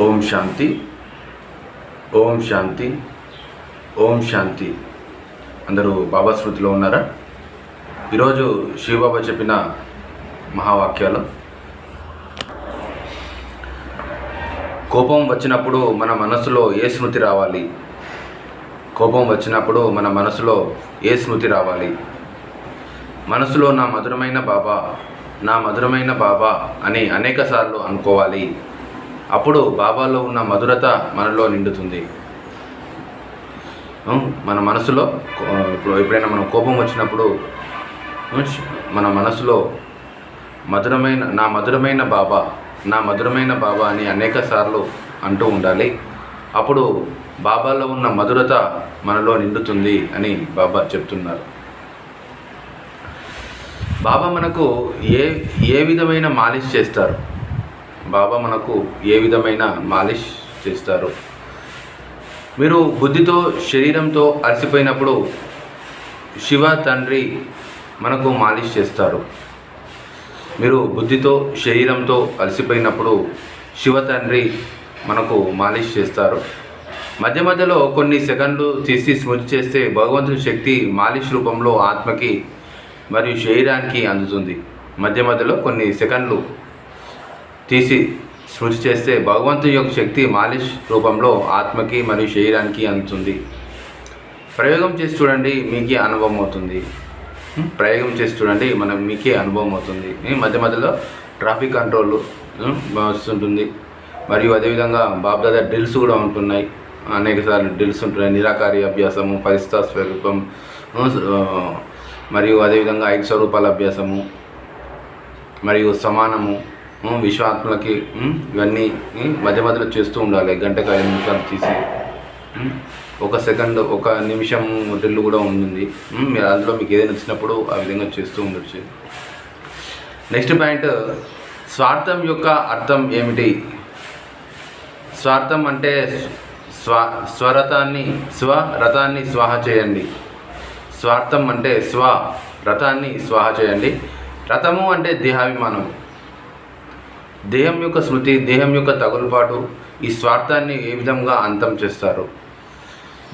ఓం శాంతి. ఓం శాంతి. ఓం శాంతి. అందరూ బాబా స్మృతిలో ఉన్నారా? ఈరోజు శివబాబా చెప్పిన మహావాక్యాలు. కోపం వచ్చినప్పుడు మన మనసులో ఏ స్మృతి రావాలి? కోపం వచ్చినప్పుడు మన మనసులో ఏ స్మృతి రావాలి? మనసులో నా మధురమైన బాబా, నా మధురమైన బాబా అని అనేకసార్లు అనుకోవాలి. అప్పుడు బాబాలో ఉన్న మధురత మనలో నిండుతుంది. మన మనసులో ఎప్పుడైనా మనం కోపం వచ్చినప్పుడు మన మనసులో నా మధురమైన బాబా, నా మధురమైన బాబా అని అనేకసార్లు అంటూ ఉండాలి. అప్పుడు బాబాలో ఉన్న మధురత మనలో నిండుతుంది అని బాబా చెప్తున్నారు. బాబా మనకు ఏ విధమైన మాలిష్ చేస్తారు? బాబా మనకు ఏ విధమైన మాలిష్ చేస్తారు? మీరు బుద్ధితో శరీరంతో అలసిపోయినప్పుడు శివ తండ్రి మనకు మాలిష్ చేస్తారు. మీరు బుద్ధితో శరీరంతో అలసిపోయినప్పుడు శివ తండ్రి మనకు మాలిష్ చేస్తారు. మధ్య మధ్యలో కొన్ని సెకండ్లు తీసి స్మృతి చేస్తే భగవంతుని శక్తి మాలిష్ రూపంలో ఆత్మకి మరియు శరీరానికి అందుతుంది. మధ్య మధ్యలో కొన్ని సెకండ్లు తీసి స్మృతి చేస్తే భగవంతుని యొక్క శక్తి మాలిష్ రూపంలో ఆత్మకి మరియు శరీరానికి అందుతుంది. ప్రయోగం చేసి చూడండి, మీకే అనుభవం అవుతుంది. ప్రయోగం చేసి చూడండి, మీకే అనుభవం అవుతుంది. మధ్య మధ్యలో ట్రాఫిక్ కంట్రోల్ వస్తుంటుంది. మరియు అదేవిధంగా బాబ్దాదా డ్రిల్స్ కూడా ఉంటున్నాయి. అనేకసార్లు డ్రిల్స్ ఉంటున్నాయి. నిరాకారి అభ్యాసము, పరిస్థిత స్వరూపం, మరియు అదేవిధంగా 5 స్వరూపాల అభ్యాసము, మరియు సమానము, విశ్వాత్మలకి ఇవన్నీ మధ్య మధ్యలో చేస్తూ ఉండాలి. గంటకు 5 నిమిషాలు తీసి 1 సెకండ్ 1 నిమిషం డ్రిల్ కూడా ఉంటుంది. మీరు అందులో మీకు ఏదైనా నచ్చినప్పుడు ఆ విధంగా చేస్తూ ఉండొచ్చు. నెక్స్ట్ పాయింట్, స్వార్థం యొక్క అర్థం ఏమిటి? స్వార్థం అంటే స్వరథాన్ని స్వాహ చేయండి. స్వార్థం అంటే రథాన్ని స్వాహ చేయండి. రథము అంటే దేహాభిమానం, దేహం యొక్క స్మృతి, దేహం యొక్క తగులుపాటు ఈ స్వార్థాన్ని ఏ విధంగా అంతం చేస్తారు?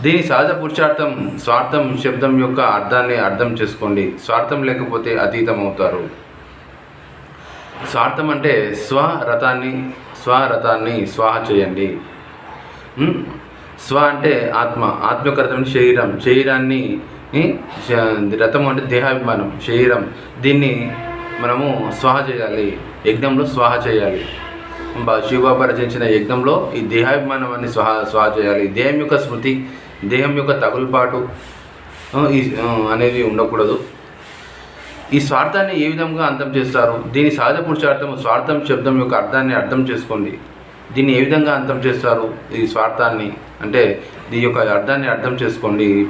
దీని సహజ పురుషార్థం స్వార్థం శబ్దం యొక్క అర్థాన్ని అర్థం చేసుకోండి. స్వార్థం లేకపోతే అతీతం అవుతారు. స్వార్థం అంటే స్వరథాన్ని స్వాహ చేయండి. స్వ అంటే ఆత్మ యొక్క రథం శరీరాన్ని రథం అంటే దేహాభిమానం, శరీరం. దీన్ని మనము స్వాహ చేయాలి, యజ్ఞంలో స్వాహ చేయాలి. శివబాబా రచించిన యజ్ఞంలో ఈ దేహాభిమానాన్ని స్వాహ చేయాలి. దేహం యొక్క స్మృతి, దేహం యొక్క తగులుపాటు అనేది ఉండకూడదు. ఈ స్వార్థాన్ని ఏ విధంగా అంతం చేస్తారు? దీని సహజ పురుషార్థం స్వార్థం శబ్దం యొక్క అర్థాన్ని అర్థం చేసుకోండి. దీన్ని ఏ విధంగా అంతం చేస్తారు? ఈ స్వార్థాన్ని అంటే దీని యొక్క అర్థాన్ని అర్థం చేసుకోండి. ఈ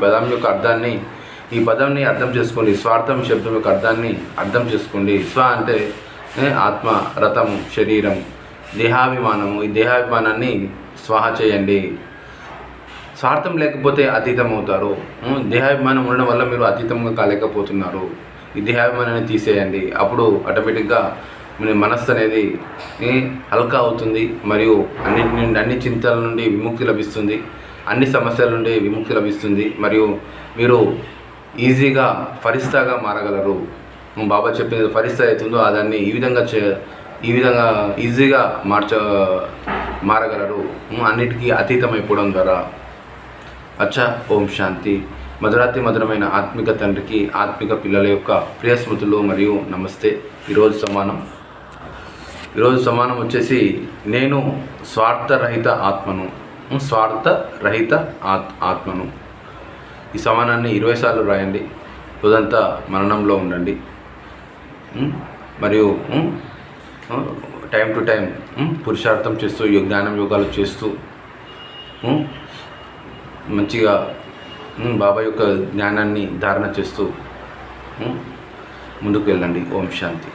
పదాన్ని అర్థం చేసుకోండి. స్వార్థం శబ్దం యొక్క అర్థాన్ని అర్థం చేసుకోండి. స్వ అంటే ఆత్మ, రథము, శరీరం, దేహాభిమానము. ఈ దేహాభిమానాన్ని స్వాహ చేయండి. స్వార్థం లేకపోతే అతీతం అవుతారు. దేహాభిమానం ఉండడం వల్ల మీరు అతీతంగా కాలేకపోతున్నారు. ఈ దేహాభిమానాన్ని తీసేయండి. అప్పుడు ఆటోమేటిక్గా మీ మనస్సు అనేది హల్కా అవుతుంది. మరియు అన్ని చింతల నుండి విముక్తి లభిస్తుంది. అన్ని సమస్యల నుండి విముక్తి లభిస్తుంది. మరియు మీరు ఈజీగా ఫరిస్తాగా మారగలరు. బాబా చెప్పిన ఫరిస్తా అవుతుందో దాన్ని ఈ విధంగా ఈజీగా మారగలరు. అన్నిటికీ అతీతమైపోవడం ద్వారా. అచ్చా. ఓం శాంతి. మధురాతి మధురమైన ఆత్మిక తండ్రికి ఆత్మిక పిల్లల యొక్క ప్రియ స్మృతులు మరియు నమస్తే. ఈరోజు సమానం వచ్చేసి నేను స్వార్థరహిత ఆత్మను. ఈ సమానాన్ని 20 సార్లు రాయండి. రోజంతా మననంలో ఉండండి. మరియు టైం టు టైం పురుషార్థం చేస్తూ జ్ఞానం యోగాలు చేస్తూ మంచిగా బాబా యొక్క జ్ఞానాన్ని ధారణ చేస్తూ ముందుకు వెళ్ళండి. ఓం శాంతి.